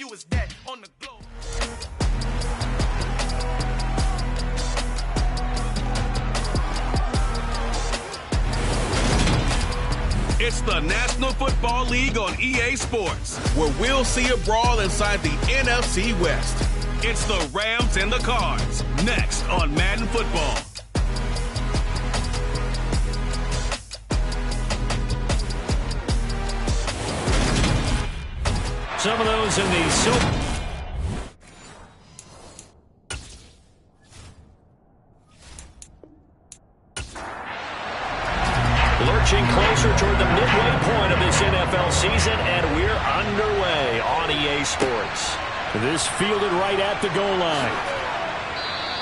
fewest dead on the globe. It's the National Football League on EA Sports, where we'll see a brawl inside the NFC West. It's the Rams and the Cards, next on Madden Football. Some of those in the silver. Lurching closer toward the midway point of this NFL season, and we're underway on EA Sports. This fielded right at the goal line.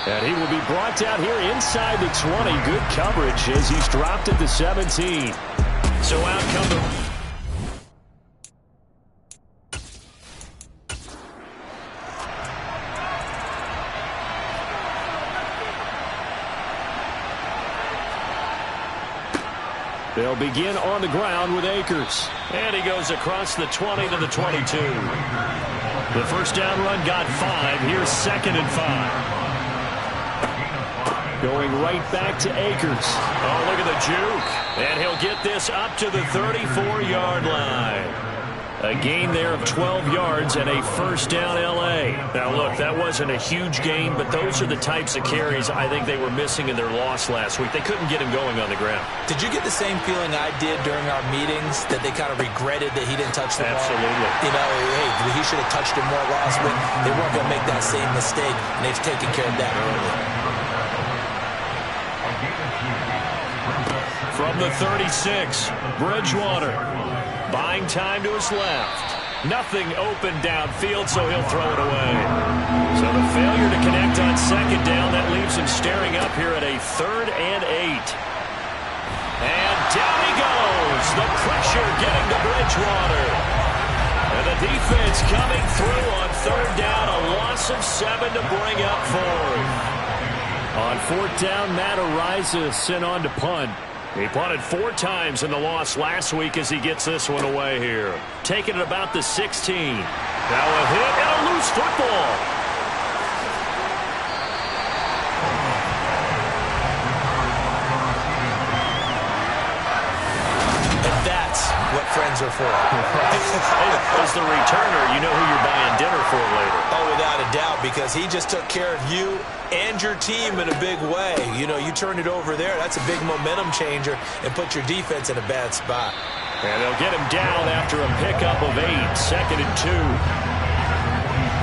And he will be brought down here inside the 20. Good coverage as he's dropped at the 17. So out come the... They'll begin on the ground with Akers. And he goes across the 20 to the 22. The first down run got 5. Here's 2nd and 5. Going right back to Akers. Oh, look at the juke. And he'll get this up to the 34-yard line. A gain there of 12 yards and a first down L.A. Now, look, that wasn't a huge gain, but those are the types of carries I think they were missing in their loss last week. They couldn't get him going on the ground. Did you get the same feeling I did during our meetings, that they kind of regretted that he didn't touch the ball? Absolutely. You know, hey, he should have touched it more last week. They weren't going to make that same mistake, and they've taken care of that early. From the 36, Bridgewater. Buying time to his left. Nothing open downfield, so he'll throw it away. So the failure to connect on 2nd down, that leaves him staring up here at a 3rd and 8. And down he goes. The pressure getting to Bridgewater. And the defense coming through on 3rd down. A loss of 7 to bring up 4th. On 4th down, Matt Araiza sent on to punt. He punted 4 times in the loss last week as he gets this one away here. Taking it about the 16. Now a hit and a loose football. And that's what friends are for. As the returner, you know who you're buying dinner for later. Oh, without a doubt, because he just took care of you and your team in a big way. You know, you turn it over there, that's a big momentum changer, and put your defense in a bad spot. And they'll get him down after a pickup of 8, 2nd and 2.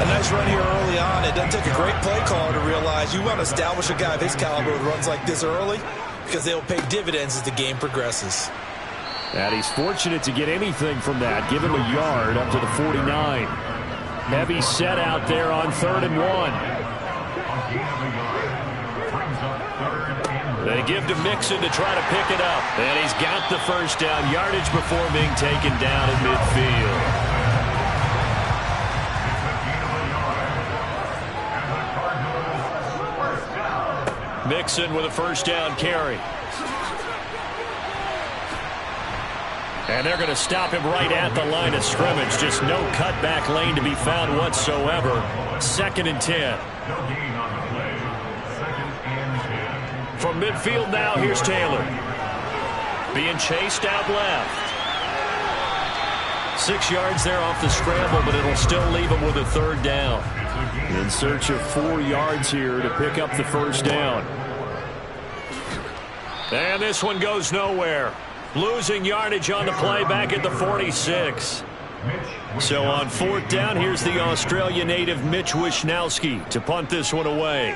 A nice run here early on. It doesn't take a great play caller to realize you want to establish a guy of his caliber with runs like this early, because they'll pay dividends as the game progresses. And he's fortunate to get anything from that. Give him a yard up to the 49. Heavy set out there on 3rd and 1. They give to Mixon to try to pick it up. And he's got the first down. Yardage before being taken down at midfield. Mixon with a first down carry. And they're going to stop him right at the line of scrimmage. Just no cutback lane to be found whatsoever. 2nd and 10. From midfield now, here's Taylor. Being chased out left. 6 yards there off the scramble, but it'll still leave him with a 3rd down. In search of 4 yards here to pick up the first down. And this one goes nowhere. Losing yardage on the play back at the 46. So on 4th down, here's the Australia native Mitch Wishnowsky to punt this one away.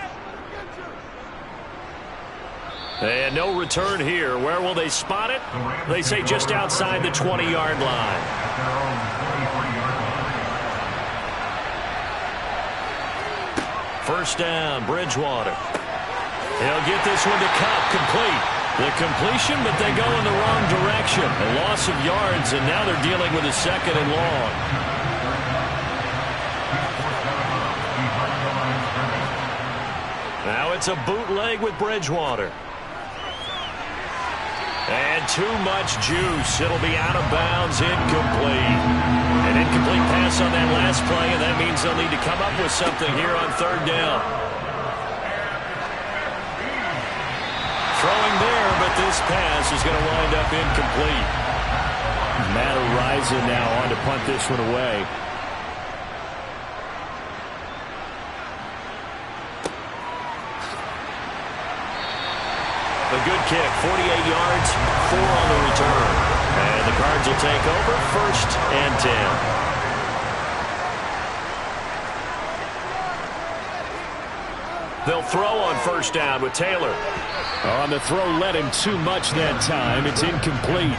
And no return here. Where will they spot it? They say just outside the 20-yard line. First down, Bridgewater. He'll get this one to Kupp, complete. The completion, but they go in the wrong direction. A loss of yards, and now they're dealing with a 2nd and long. Now it's a bootleg with Bridgewater. And too much juice. It'll be out of bounds, incomplete. An incomplete pass on that last play, and that means they'll need to come up with something here on third down. Throwing there, but this pass is going to wind up incomplete. Matt Araiza now on to punt this one away. A good kick, 48 yards, 4 on the return. And the Cards will take over, 1st and 10. They'll throw on 1st down with Taylor. On the throw, led him too much that time. It's incomplete.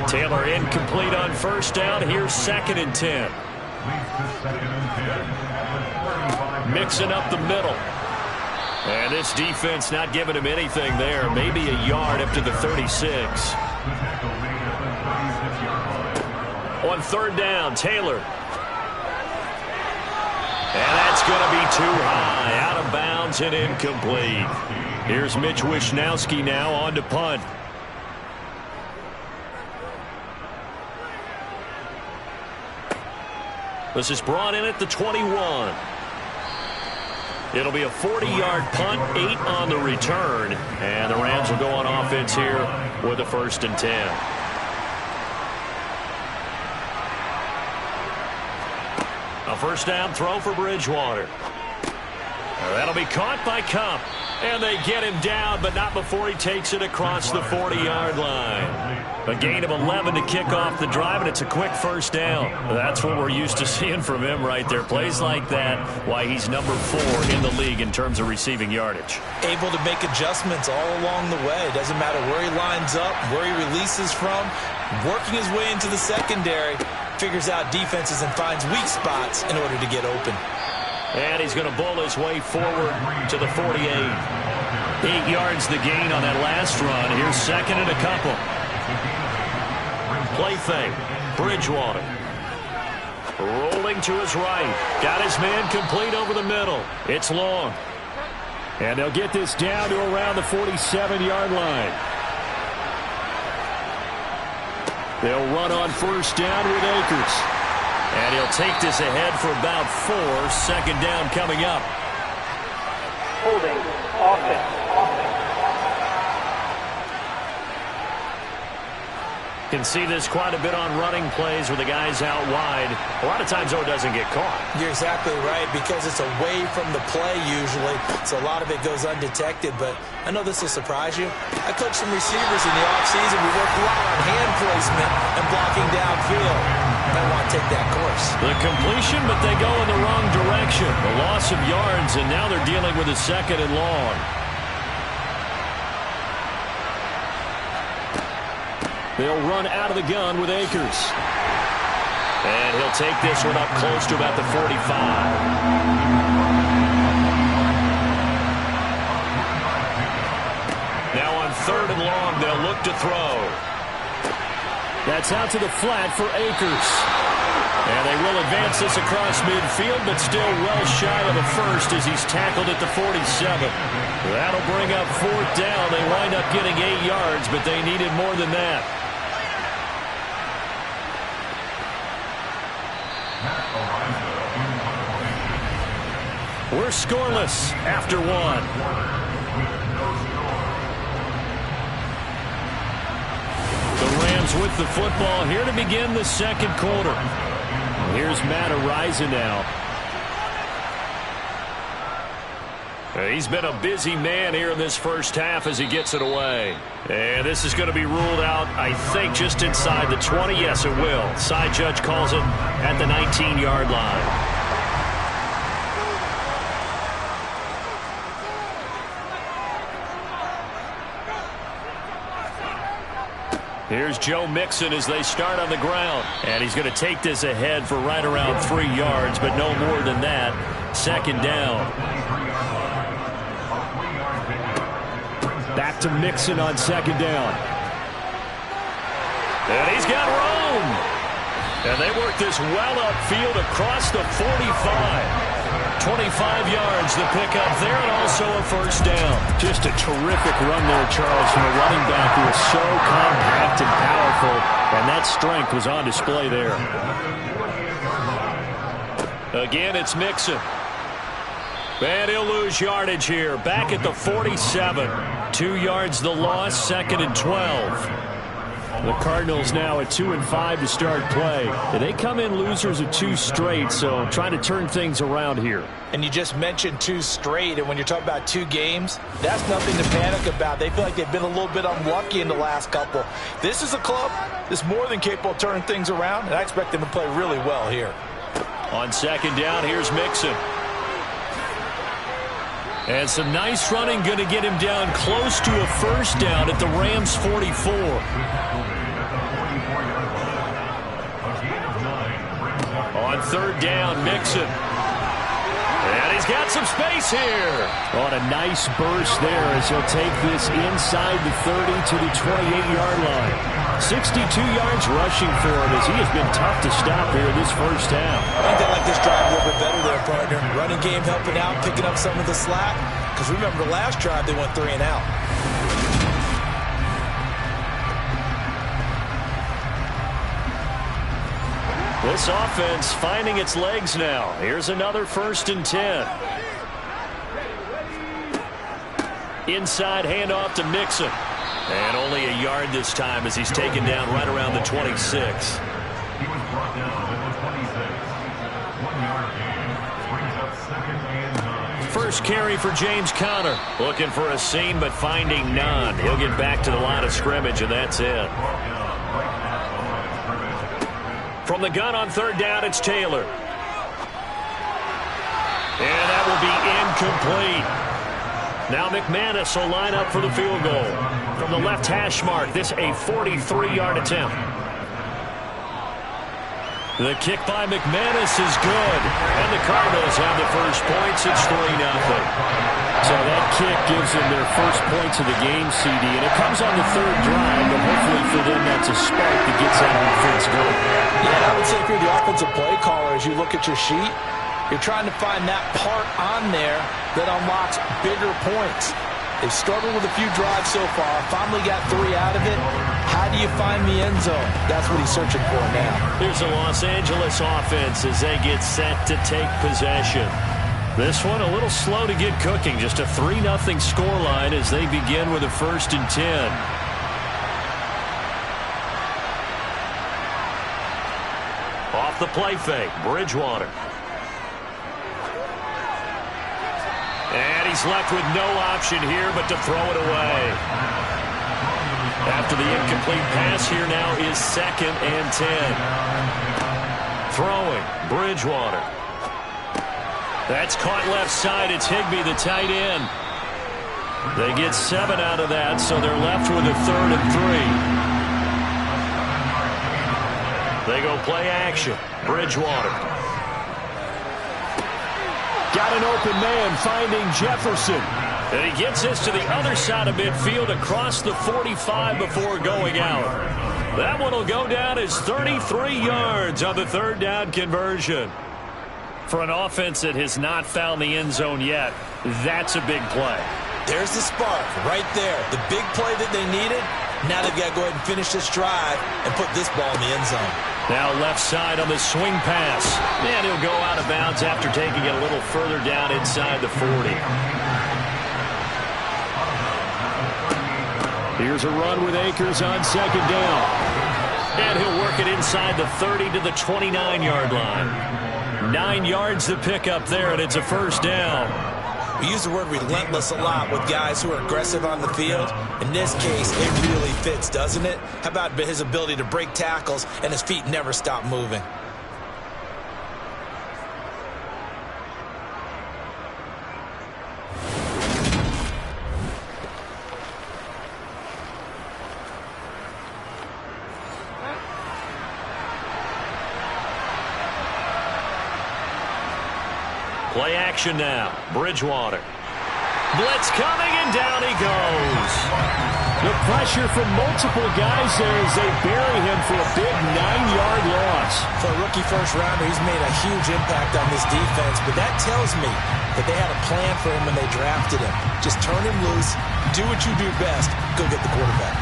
Taylor incomplete on 1st down. Here's 2nd and 10. Mixing up the middle. And this defense not giving him anything there. Maybe a yard up to the 36. On 3rd down, Taylor. And that's going to be too high. Out of bounds and incomplete. Here's Mitch Wishnowsky now on to punt. This is brought in at the 21. It'll be a 40-yard punt, 8 on the return. And the Rams will go on offense here with a 1st and 10. A 1st down throw for Bridgewater. That'll be caught by Kupp. And they get him down, but not before he takes it across the 40-yard line. A gain of 11 to kick off the drive, and it's a quick 1st down. That's what we're used to seeing from him right there. Plays like that, why he's number 4 in the league in terms of receiving yardage. Able to make adjustments all along the way. Doesn't matter where he lines up, where he releases from. Working his way into the secondary, figures out defenses and finds weak spots in order to get open. And he's going to bowl his way forward to the 48. 8 yards the gain on that last run. Here's 2nd and a couple. Play fake. Bridgewater. Rolling to his right. Got his man complete over the middle. It's long. And they'll get this down to around the 47-yard line. They'll run on 1st down with Akers. And he'll take this ahead for about 4. 2nd down coming up. Holding offense. Can see this quite a bit on running plays where the guy's out wide. A lot of times, though, it doesn't get caught. You're exactly right, because it's away from the play usually, so a lot of it goes undetected. But I know this will surprise you. I coached some receivers in the offseason. We worked a lot on hand placement and blocking downfield. I want to take that course. The completion, but they go in the wrong direction. The loss of yards, and now they're dealing with a 2nd and long. They'll run out of the gun with Akers. And he'll take this one up close to about the 45. Now on 3rd and long, they'll look to throw. That's out to the flat for Akers. And they will advance this across midfield, but still well shy of the 1st as he's tackled at the 47. That'll bring up 4th down. They wind up getting 8 yards, but they needed more than that. We're scoreless after 1. The Rams with the football here to begin the 2nd quarter. Here's Matt Araiza now. He's been a busy man here in this 1st half as he gets it away. And this is going to be ruled out, I think, just inside the 20. Yes, it will. Side judge calls it at the 19-yard line. Here's Joe Mixon as they start on the ground. And he's going to take this ahead for right around 3 yards, but no more than that. 2nd down. Back to Mixon on 2nd down. And he's got room. And they work this well upfield across the 45. 25 yards the pickup there, and also a 1st down. Just a terrific run there, Charles, from a running back who is so compact and powerful, and that strength was on display there. Again, it's Mixon. And he'll lose yardage here. Back at the 47. 2 yards the loss, 2nd and 12. The Cardinals now at 2-5 to start play. They come in losers of 2 straight, so trying to turn things around here. And you just mentioned 2 straight, and when you're talking about 2 games, that's nothing to panic about. They feel like they've been a little bit unlucky in the last couple. This is a club that's more than capable of turning things around, and I expect them to play really well here. On 2nd down, here's Mixon. And some nice running going to get him down close to a 1st down at the Rams' 44. On 3rd down, Mixon. And he's got some space here. On a nice burst there as he'll take this inside the 30 to the 28-yard line. 62 yards rushing for him as he has been tough to stop here this first half. I think they like this drive a little bit better there, partner. Running game helping out, picking up some of the slack. Because remember, the last drive they went 3 and out. This offense finding its legs now. Here's another 1st and 10. Inside handoff to Mixon. And only a yard this time as he's taken down right around the 26. He was brought down at the 26. 1-yard gain. Brings up 2nd and 9. First carry for James Conner. Looking for a seam but finding none. He'll get back to the line of scrimmage and that's it. From the gun on 3rd down, it's Taylor. And that will be incomplete. Now McManus will line up for the field goal. From the left hash mark, this a 43-yard attempt. The kick by McManus is good. And the Cardinals have the first points. It's 3-0. So that kick gives them their first points of the game, CD. And it comes on the 3rd drive, but hopefully for them that's a spark that gets that offense going. Yeah, I would say if you're the offensive play caller, as you look at your sheet, you're trying to find that part on there that unlocks bigger points. They've struggled with a few drives so far. Finally got 3 out of it. How do you find the end zone? That's what he's searching for now. Here's the Los Angeles offense as they get set to take possession. This one a little slow to get cooking. Just a 3-0 scoreline as they begin with a 1st and 10. Off the play fake, Bridgewater. And he's left with no option here but to throw it away. After the incomplete pass, here now is 2nd and 10. Throwing, Bridgewater. That's caught left side. It's Higbee, the tight end. They get 7 out of that, so they're left with a 3rd and 3. They go play action. Bridgewater. Got an open man finding Jefferson. And he gets this to the other side of midfield across the 45 before going out. That one will go down as 33 yards on the 3rd down conversion. For an offense that has not found the end zone yet, that's a big play. There's the spark right there. The big play that they needed. Now they've got to go ahead and finish this drive and put this ball in the end zone. Now left side on the swing pass. And he'll go out of bounds after taking it a little further down inside the 40. Here's a run with Akers on 2nd down. And he'll work it inside the 30 to the 29-yard line. 9 yards to pick up there, and it's a 1st down. We use the word relentless a lot with guys who are aggressive on the field. In this case, it really fits, doesn't it? How about his ability to break tackles and his feet never stop moving? Play action now. Bridgewater. Blitz coming, and down he goes. The pressure from multiple guys there as they bury him for a big 9-yard loss. For a rookie first-rounder, he's made a huge impact on this defense, but that tells me that they had a plan for him when they drafted him. Just turn him loose, do what you do best, go get the quarterback.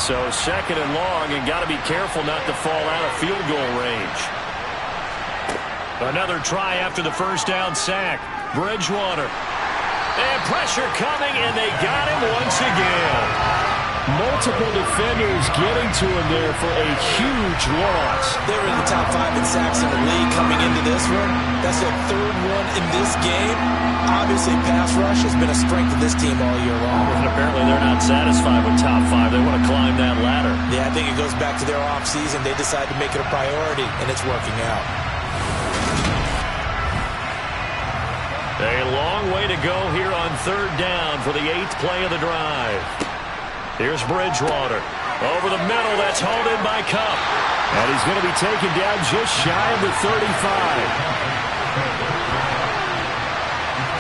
So second and long, and got to be careful not to fall out of field goal range. Another try after the first down sack. Bridgewater. And pressure coming, and they got him once again. Multiple defenders getting to him there for a huge loss. They were in the top 5 in sacks in the league coming into this one. That's their third one in this game. Obviously, pass rush has been a strength of this team all year long. And apparently they're not satisfied with top 5. They want to climb that ladder. Yeah, I think it goes back to their offseason. They decided to make it a priority, and it's working out. A long way to go here on third down for the 8th play of the drive. Here's Bridgewater. Over the middle, that's hauled in by Kupp. And he's going to be taken down just shy of the 35.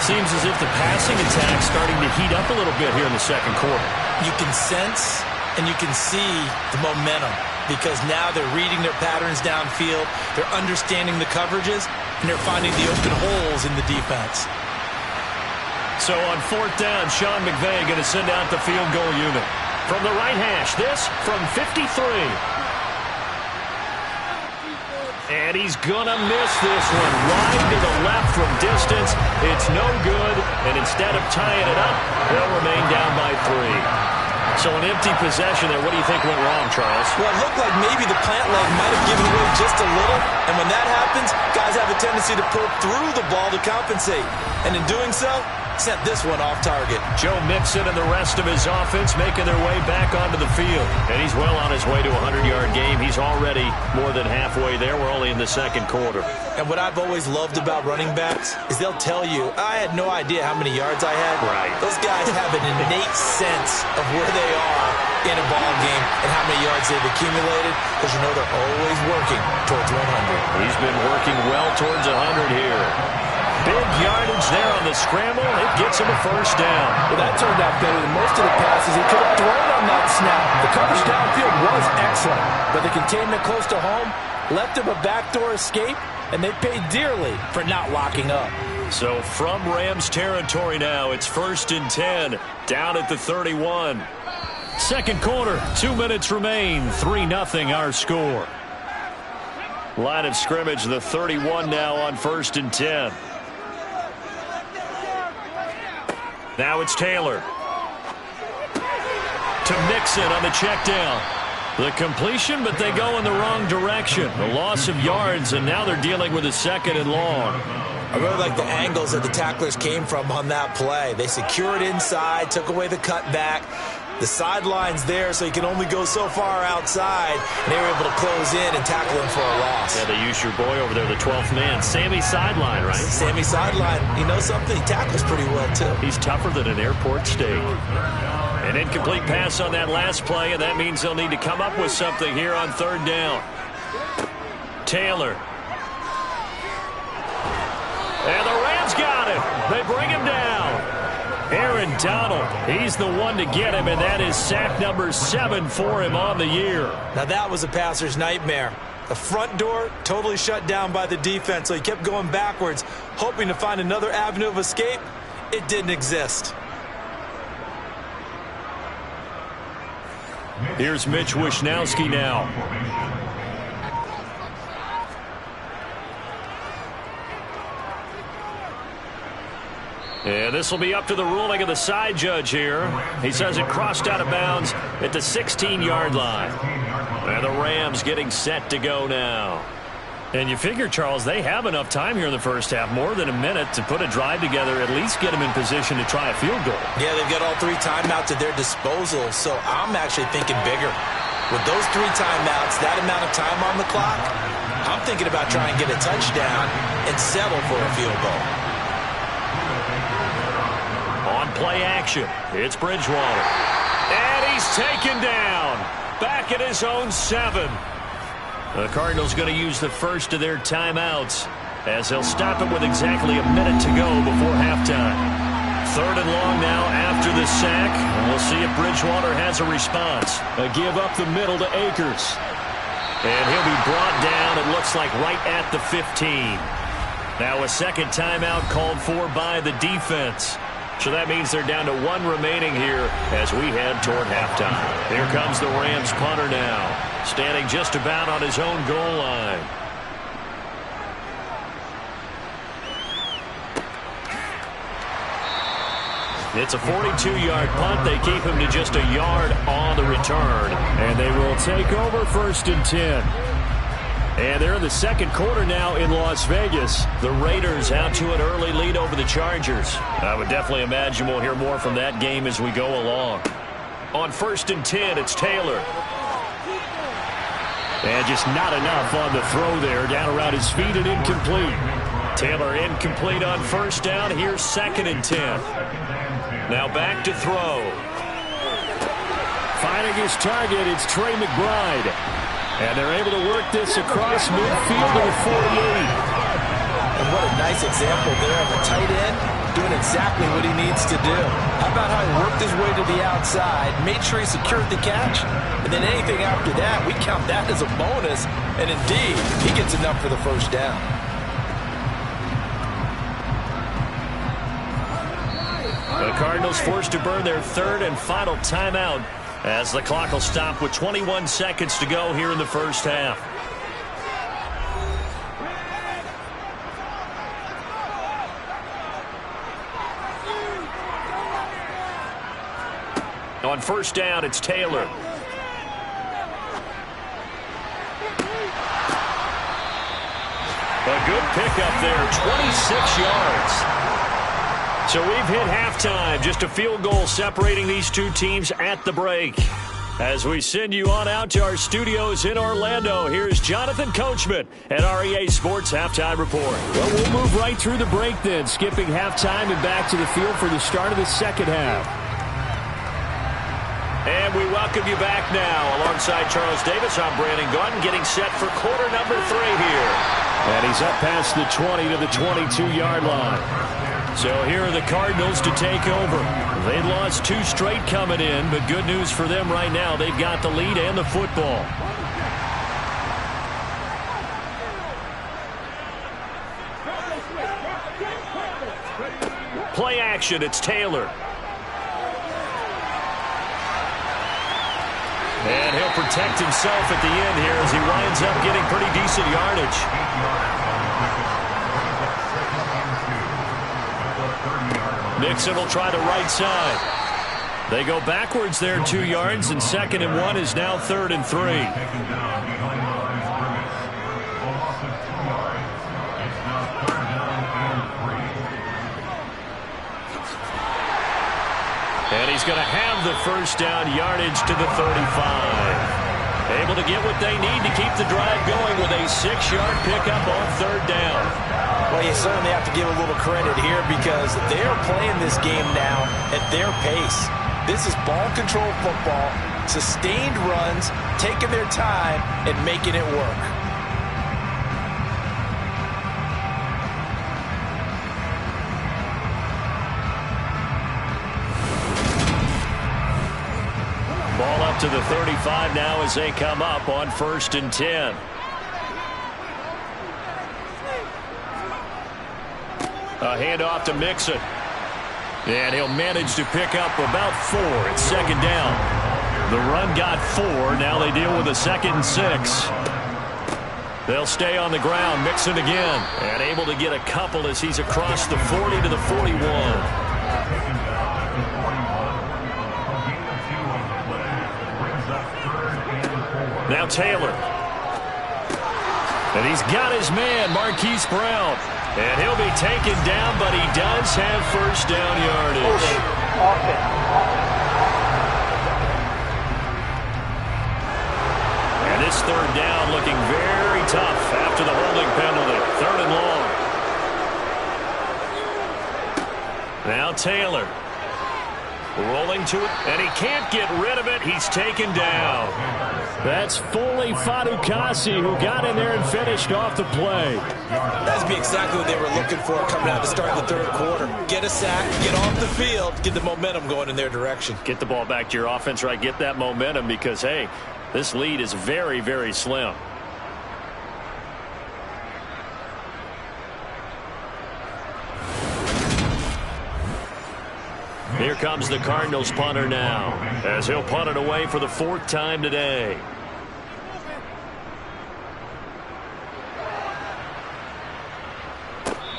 Seems as if the passing attack's starting to heat up a little bit here in the second quarter. You can sense and you can see the momentum because now they're reading their patterns downfield, they're understanding the coverages, and they're finding the open holes in the defense. So on fourth down, Sean McVay going to send out the field goal unit. From the right hash, this from 53. And he's going to miss this one. Wide to the left from distance. It's no good. And instead of tying it up, they'll remain down by 3. So an empty possession there. What do you think went wrong, Charles? Well, it looked like maybe the plant leg might have given away just a little. And when that happens, guys have a tendency to pull through the ball to compensate. And in doing so, sent this one off target. Joe Mixon and the rest of his offense making their way back onto the field. And he's well on his way to a 100-yard game. He's already more than halfway there. We're only in the second quarter. And what I've always loved about running backs is they'll tell you, I had no idea how many yards I had. Right. Those guys have an innate sense of where they are in a ball game and how many yards they've accumulated because you know they're always working towards 100. He's been working well towards 100 here. Big yardage there on the scramble. It gets him a first down. Well, that turned out better than most of the passes he could have thrown on that snap. The coverage downfield was excellent, but the containment close to home left him a backdoor escape, and they paid dearly for not locking up. So from Rams territory now, it's 1st and 10, down at the 31. Second quarter, 2 minutes remain, 3-0 our score. Line of scrimmage, the 31 now on 1st and 10. Now it's Taylor. To Mixon on the check down. The completion, but they go in the wrong direction. The loss of yards, and now they're dealing with a 2nd and long. I really like the angles that the tacklers came from on that play. They secured inside, took away the cutback. The sideline's there, so you can only go so far outside. And they were able to close in and tackle him for a loss. Yeah, they used your boy over there, the 12th man. Sammy Sideline, right? Sammy Sideline. You know something? He tackles pretty well, too. He's tougher than an airport steak. An incomplete pass on that last play, and that means they'll need to come up with something here on third down. Taylor. And the Rams got him. They bring him down. Aaron Donald, he's the one to get him, and that is sack number 7 for him on the year. Now that was a passer's nightmare. The front door totally shut down by the defense, so he kept going backwards, hoping to find another avenue of escape. It didn't exist. Here's Mitch Wishnowsky now. And this will be up to the ruling of the side judge here. He says it crossed out of bounds at the 16-yard line. And the Rams getting set to go now. And you figure, Charles, they have enough time here in the first half, more than a minute, to put a drive together, at least get them in position to try a field goal. Yeah, they've got all 3 timeouts at their disposal, so I'm actually thinking bigger. With those 3 timeouts, that amount of time on the clock, I'm thinking about trying to get a touchdown and settle for a field goal. On play action, it's Bridgewater. And he's taken down. Back at his own 7. The Cardinals going to use the first of their timeouts as they'll stop it with exactly a minute to go before halftime. 3rd and long now after the sack. And we'll see if Bridgewater has a response. A give up the middle to Akers. And he'll be brought down, it looks like, right at the 15. Now a second timeout called for by the defense. So that means they're down to 1 remaining here as we head toward halftime. Here comes the Rams punter now, standing just about on his own goal line. It's a 42-yard punt. They keep him to just a yard on the return. And they will take over 1st and 10. And they're in the second quarter now in Las Vegas. The Raiders out to an early lead over the Chargers. I would definitely imagine we'll hear more from that game as we go along. On 1st and 10, it's Taylor. And just not enough on the throw there. Down around his feet and incomplete. Taylor incomplete on 1st down. Here's 2nd and 10. Now back to throw. Finding his target, it's Trey McBride. And they're able to work this across midfield to the 48. And what a nice example there of a tight end doing exactly what he needs to do. How about how he worked his way to the outside, made sure he secured the catch, and then anything after that, we count that as a bonus. And indeed, he gets enough for the 1st down. The Cardinals forced to burn their 3rd and final timeout as the clock will stop with 21 seconds to go here in the 1st half. On 1st down, it's Taylor. A good pickup there, 26 yards. So we've hit halftime, just a field goal separating these two teams at the break. As we send you on out to our studios in Orlando, here's Jonathan Coachman at REA Sports Halftime Report. Well, we'll move right through the break then, skipping halftime and back to the field for the start of the 2nd half. And we welcome you back now. Alongside Charles Davis, I'm Brandon Gaudin, getting set for quarter number 3 here. And he's up past the 20 to the 22-yard line. So here are the Cardinals to take over. They'd lost 2 straight coming in, but good news for them right now. They've got the lead and the football. Play action, it's Taylor. And he'll protect himself at the end here as he winds up getting pretty decent yardage. Mixon will try the right side. They go backwards there 2 yards, and 2nd and 1 is now 3rd and 3. And he's going to have the 1st down yardage to the 35. Able to get what they need to keep the drive going with a 6-yard pickup on 3rd down. Well, you certainly have to give a little credit here because they're playing this game now at their pace. This is ball control football, sustained runs, taking their time, and making it work. Ball up to the 35 now as they come up on 1st and 10. A handoff to Mixon. And he'll manage to pick up about 4. It's 2nd down. The run got 4. Now they deal with a 2nd and 6. They'll stay on the ground. Mixon again. And able to get a couple as he's across the 40 to the 41. Now Taylor. And he's got his man, Marquise Brown. And he'll be taken down, but he does have 1st down yardage. And this 3rd down looking very tough after the holding penalty. 3rd and long. Now Taylor. Rolling to it, and he can't get rid of it. He's taken down. That's Foley Fatukasi who got in there and finished off the play. That'd be exactly what they were looking for coming out to start the 3rd quarter. Get a sack, get off the field, get the momentum going in their direction. Get the ball back to your offense, right? Get that momentum because, hey, this lead is very, very slim. Here comes the Cardinals punter now, as he'll punt it away for the 4th time today.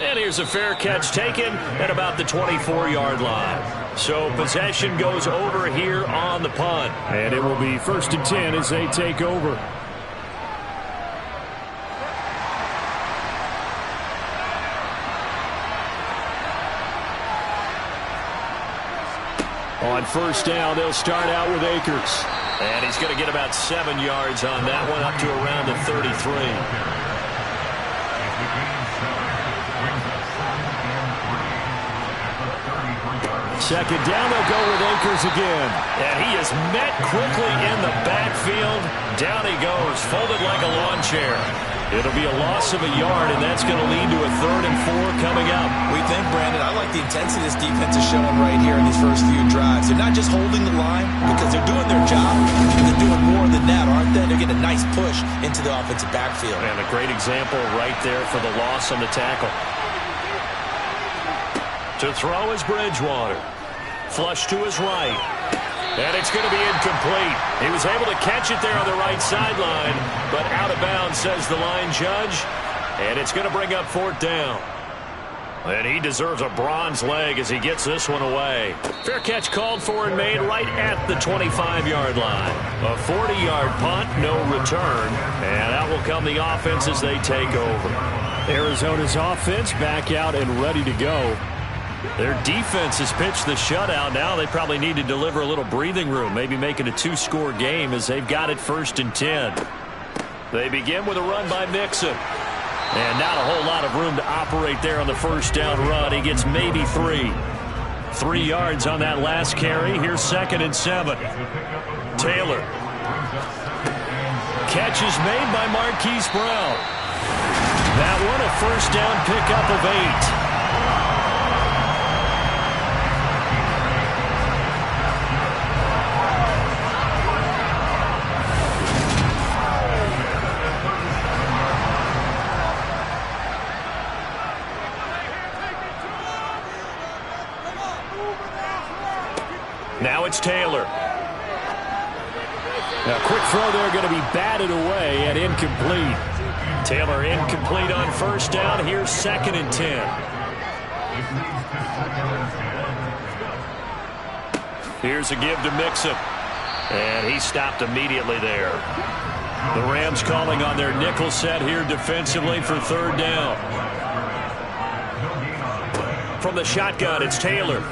And here's a fair catch taken at about the 24-yard line. So possession goes over here on the punt. And it will be 1st and 10 as they take over. On 1st down, they'll start out with Akers. And he's going to get about 7 yards on that one, up to around the 33. Second down, they'll go with Akers again. And he is met quickly in the backfield. Down he goes, folded like a lawn chair. It'll be a loss of a yard, and that's going to lead to a 3rd and 4 coming up. We think, Brandon, I like the intensity this defense is showing right here in these first few drives. They're not just holding the line because they're doing their job. They're doing more than that, aren't they? They're getting a nice push into the offensive backfield. And a great example right there for the loss on the tackle. To throw is Bridgewater. Flush to his right. And it's going to be incomplete. He was able to catch it there on the right sideline, but out of bounds, says the line judge. And it's going to bring up 4th down. And he deserves a bronze leg as he gets this one away. Fair catch called for and made right at the 25-yard line. A 40-yard punt, no return. And out will come the offense as they take over. Arizona's offense back out and ready to go. Their defense has pitched the shutout. Now they probably need to deliver a little breathing room, maybe make it a 2-score game as they've got it 1st and 10. They begin with a run by Mixon. And not a whole lot of room to operate there on the 1st down run. He gets maybe 3. 3 yards on that last carry. Here's 2nd and 7. Taylor. Catch is made by Marquise Brown. That one a 1st down pickup of 8. Now it's Taylor. A quick throw there going to be batted away and incomplete. Taylor incomplete on 1st down. Here's 2nd and 10. Here's a give to Mixon. And he stopped immediately there. The Rams calling on their nickel set here defensively for 3rd down. From the shotgun, it's Taylor.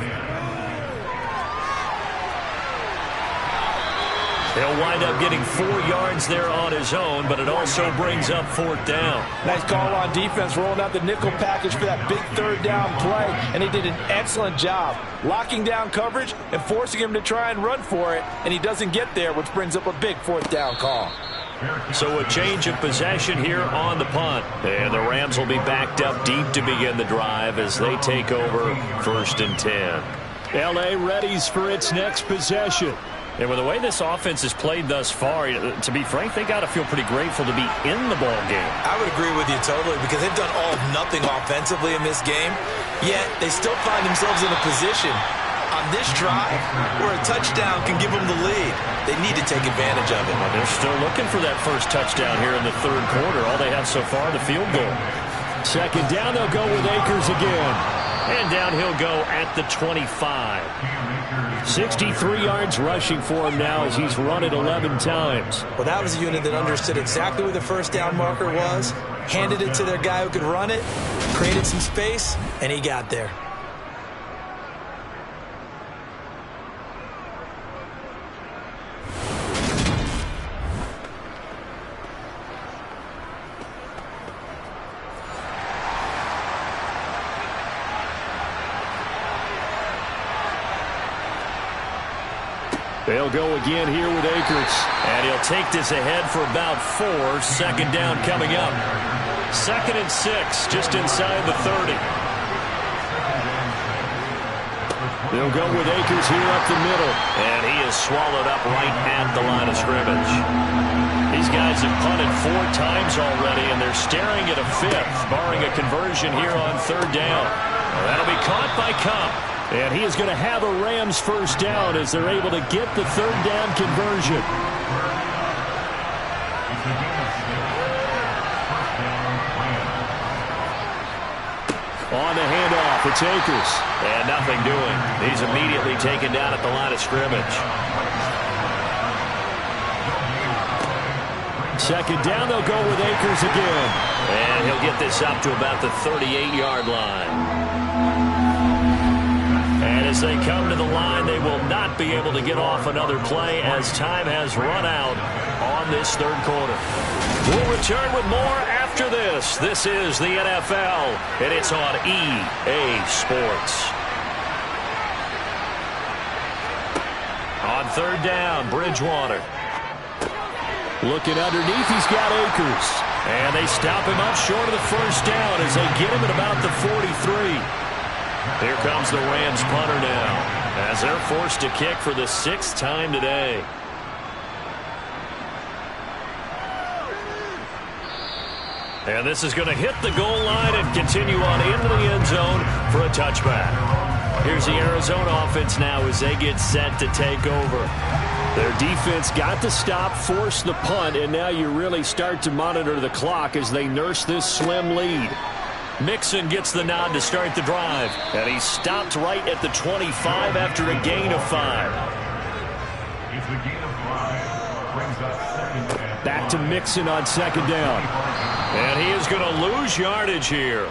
He'll wind up getting 4 yards there on his own, but it also brings up 4th down. Nice call on defense, rolling out the nickel package for that big 3rd down play, and he did an excellent job locking down coverage and forcing him to try and run for it, and he doesn't get there, which brings up a big 4th down call. So a change of possession here on the punt. And the Rams will be backed up deep to begin the drive as they take over 1st and 10. L.A. readies for its next possession. And with the way this offense has played thus far, to be frank, they got to feel pretty grateful to be in the ball game. I would agree with you totally because they've done all of nothing offensively in this game, yet they still find themselves in a position on this drive where a touchdown can give them the lead. They need to take advantage of it. Well, they're still looking for that first touchdown here in the 3rd quarter. All they have so far, the field goal. 2nd down, they'll go with Akers again. And down he'll go at the 25. 63 yards rushing for him now as he's run it 11 times. Well, that was a unit that understood exactly where the 1st down marker was, handed it to their guy who could run it, created some space, and he got there. They'll go again here with Akers. And he'll take this ahead for about 4. 2nd down coming up. 2nd and 6, just inside the 30. They'll go with Akers here up the middle. And he is swallowed up right at the line of scrimmage. These guys have punted 4 times already, and they're staring at a 5th, barring a conversion here on 3rd down. Well, that'll be caught by Kupp. And he is going to have a Rams first down as they're able to get the third down conversion. On the handoff, it's Akers. And nothing doing. He's immediately taken down at the line of scrimmage. Second down, they'll go with Akers again. And he'll get this up to about the 38-yard line. And as they come to the line, they will not be able to get off another play as time has run out on this third quarter. We'll return with more after this. This is the NFL, and it's on EA Sports. On third down, Bridgewater. Looking underneath, he's got Akers. And they stop him up short of the first down as they get him at about the 43. Here comes the Rams punter now as they're forced to kick for the 6th time today. And this is going to hit the goal line and continue on into the end zone for a touchback. Here's the Arizona offense now as they get set to take over. Their defense got the stop, forced the punt, and now you really start to monitor the clock as they nurse this slim lead. Mixon gets the nod to start the drive, and he's stopped right at the 25 after a gain of 5. It's a gain of 5. Brings up second and Back to Mixon on second down. And he is going to lose yardage here.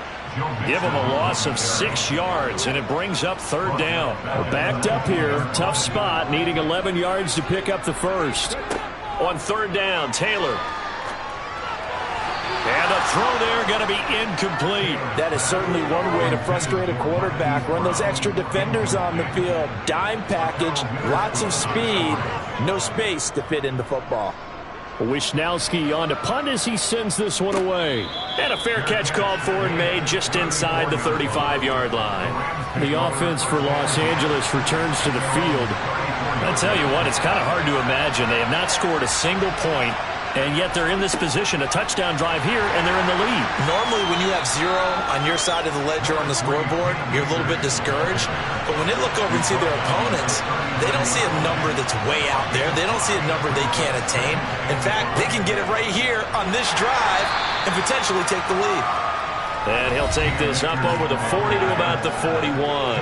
Give him a loss of 6 yards, and it brings up third down. We're backed up here. Tough spot, needing 11 yards to pick up the first. On third down, Taylor. And the throw there going to be incomplete. That is certainly one way to frustrate a quarterback. Run those extra defenders on the field. Dime package, lots of speed, no space to fit into football. Wishnowski on to punt as he sends this one away. And a fair catch called for and made just inside the 35-yard line. The offense for Los Angeles returns to the field. I tell you what, it's kind of hard to imagine. They have not scored a single point, and yet they're in this position, a touchdown drive here, and they're in the lead. Normally, when you have 0 on your side of the ledger on the scoreboard, you're a little bit discouraged. But when they look over and see their opponents, they don't see a number that's way out there. They don't see a number they can't attain. In fact, they can get it right here on this drive and potentially take the lead. And he'll take this up over the 40 to about the 41.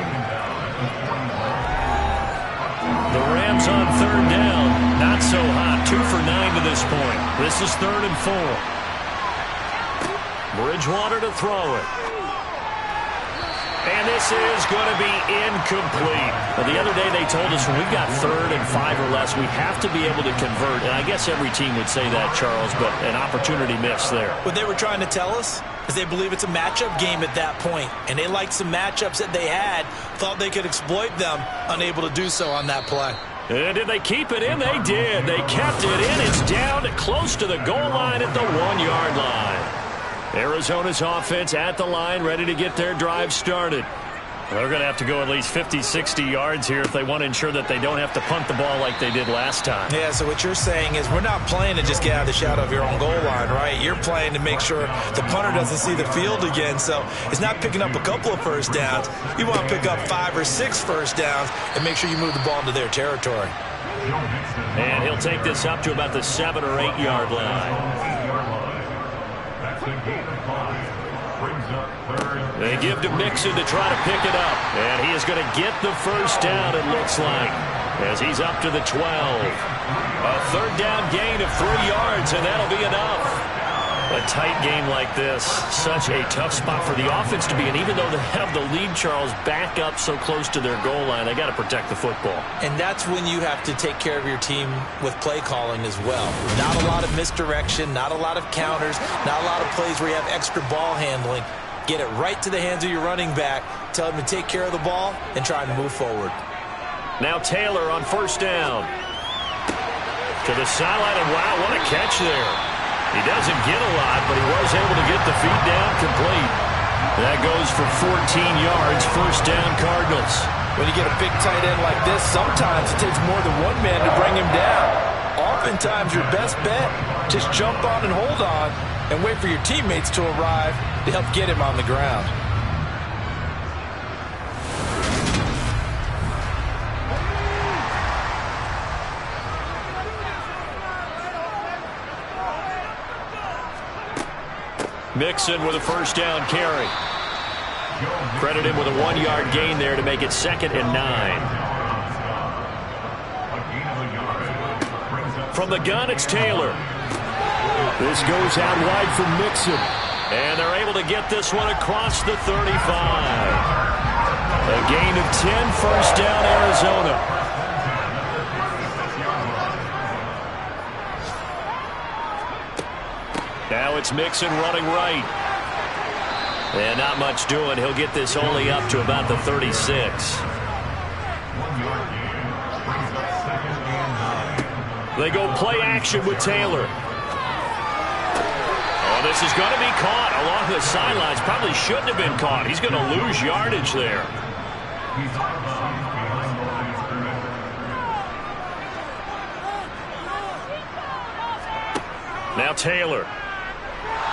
The Rams on third down. Not so hot. 2 for 9 to this point. This is 3rd and 4. Bridgewater to throw it. And this is going to be incomplete. Well, the other day they told us when we've got 3rd and 5 or less, we have to be able to convert. And I guess every team would say that, Charles, but an opportunity missed there. What they were trying to tell us is they believe it's a matchup game at that point. And they liked some matchups that they had, thought they could exploit them, unable to do so on that play. And did they keep it in? They did. They kept it in. It's down close to the goal line at the 1-yard line. Arizona's offense at the line, ready to get their drive started. They're going to have to go at least 50, 60 yards here if they want to ensure that they don't have to punt the ball like they did last time. Yeah, so what you're saying is we're not playing to just get out of the shadow of your own goal line, right? You're playing to make sure the punter doesn't see the field again. So it's not picking up a couple of first downs. You want to pick up 5 or 6 first downs and make sure you move the ball into their territory. And he'll take this up to about the 7 or 8 yard line. That's a gain of 5. Brings up 3rd. They give to Mixon to try to pick it up. And he is going to get the first down, it looks like, as he's up to the 12. A third down gain of 3 yards, and that'll be enough. A tight game like this, such a tough spot for the offense to be in. Even though they have the lead, Charles, back up so close to their goal line, they got to protect the football. And that's when you have to take care of your team with play calling as well. Not a lot of misdirection, not a lot of counters, not a lot of plays where you have extra ball handling. Get it right to the hands of your running back, tell him to take care of the ball, and try and move forward. Now Taylor on first down. To the sideline, and wow, what a catch there. He doesn't get a lot, but he was able to get the feet down complete. That goes for 14 yards, first down Cardinals. When you get a big tight end like this, sometimes it takes more than one man to bring him down. Oftentimes your best bet, just jump on and hold on and wait for your teammates to arrive to help get him on the ground. Mixon with a first down carry. Credit him with a 1-yard gain there to make it 2nd and 9. From the gun, it's Taylor. This goes out wide for Mixon. And they're able to get this one across the 35. A gain of 10, first down, Arizona. Now it's Mixon running right. And not much doing. He'll get this only up to about the 36. They go play action with Taylor. Oh, this is going to be caught along the sidelines. Probably shouldn't have been caught. He's going to lose yardage there. Now Taylor.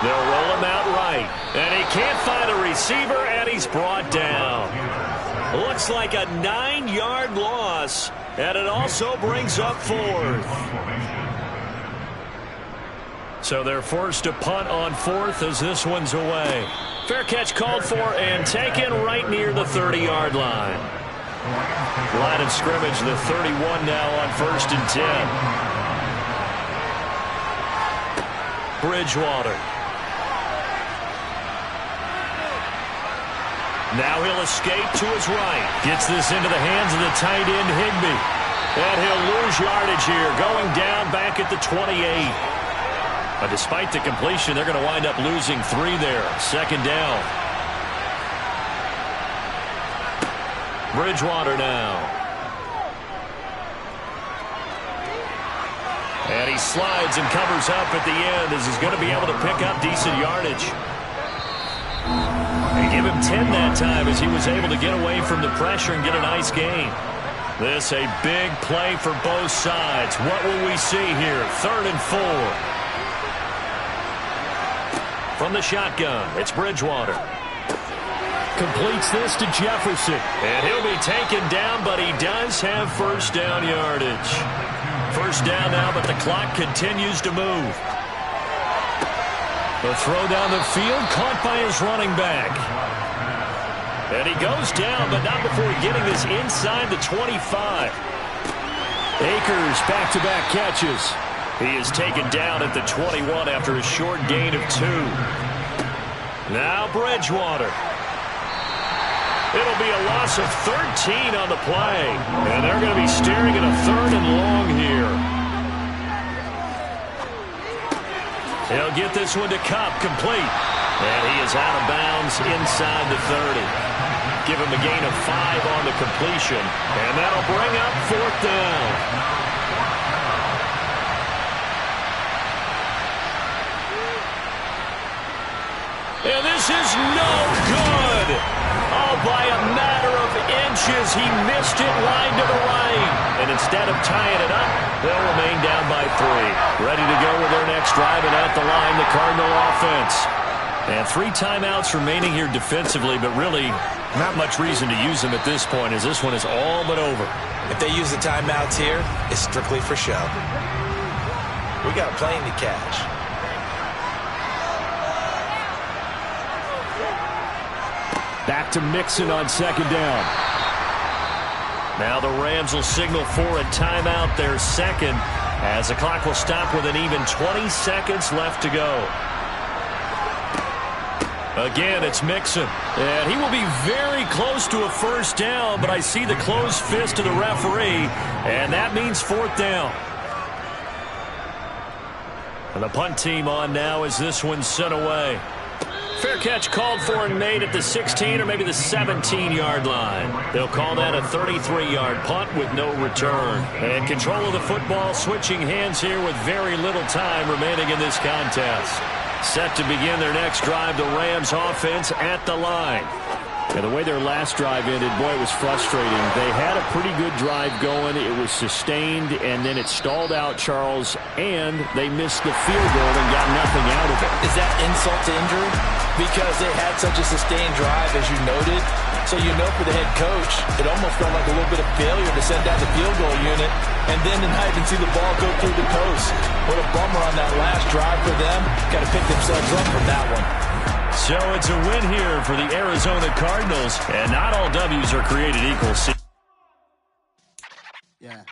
They'll roll him out right. And he can't find a receiver, and he's brought down. Looks like a 9-yard loss, and it also brings up 4th. So they're forced to punt on 4th as this one's away. Fair catch called for and taken right near the 30-yard line. Line of scrimmage, the 31 now on 1st and 10. Bridgewater. Now he'll escape to his right. Gets this into the hands of the tight end, Higbee. And he'll lose yardage here, going down back at the 28. But despite the completion, they're going to wind up losing 3 there. 2nd down. Bridgewater now. And he slides and covers up at the end as he's going to be able to pick up decent yardage. They give him 10 that time as he was able to get away from the pressure and get a nice gain. This a big play for both sides. What will we see here? 3rd and 4. From the shotgun, it's Bridgewater. Completes this to Jefferson. And he'll be taken down, but he does have first down yardage. First down now, but the clock continues to move. The throw down the field, caught by his running back. And he goes down, but not before getting this inside the 25. Akers back-to-back catches. He is taken down at the 21 after a short gain of 2. Now Bridgewater. It'll be a loss of 13 on the play. And they're going to be staring at a 3rd and long here. He'll get this one to Kupp, complete. And he is out of bounds inside the 30. Give him a gain of 5 on the completion. And that'll bring up 4th down. And this is no good. Oh, by a matter of inches, he missed it wide to the right. And instead of tying it up, they'll remain down by 3. Ready to go with their next drive, and at the line, the Cardinal offense. And 3 timeouts remaining here defensively, but really not much reason to use them at this point, as this one is all but over. If they use the timeouts here, it's strictly for show. We got a plane to catch. Back to Mixon on 2nd down. Now the Rams will signal for a timeout, their 2nd, as the clock will stop with an even 20 seconds left to go. Again, it's Mixon. And he will be very close to a first down, but I see the closed fist of the referee, and that means 4th down. And the punt team on now as this one's sent away. Fair catch called for and made at the 16 or maybe the 17-yard line. They'll call that a 33-yard punt with no return. And control of the football switching hands here with very little time remaining in this contest. Set to begin their next drive, the Rams offense at the line. And the way their last drive ended, boy, it was frustrating. They had a pretty good drive going. It was sustained, and then it stalled out, Charles, and they missed the field goal and got nothing out of it. Is that insult to injury? Because they had such a sustained drive, as you noted. So you know for the head coach, it almost felt like a little bit of failure to send down the field goal unit and then to not even see the ball go through the post. What a bummer on that last drive for them. Got to pick themselves up from that one. So it's a win here for the Arizona Cardinals, and not all W's are created equal. Yeah.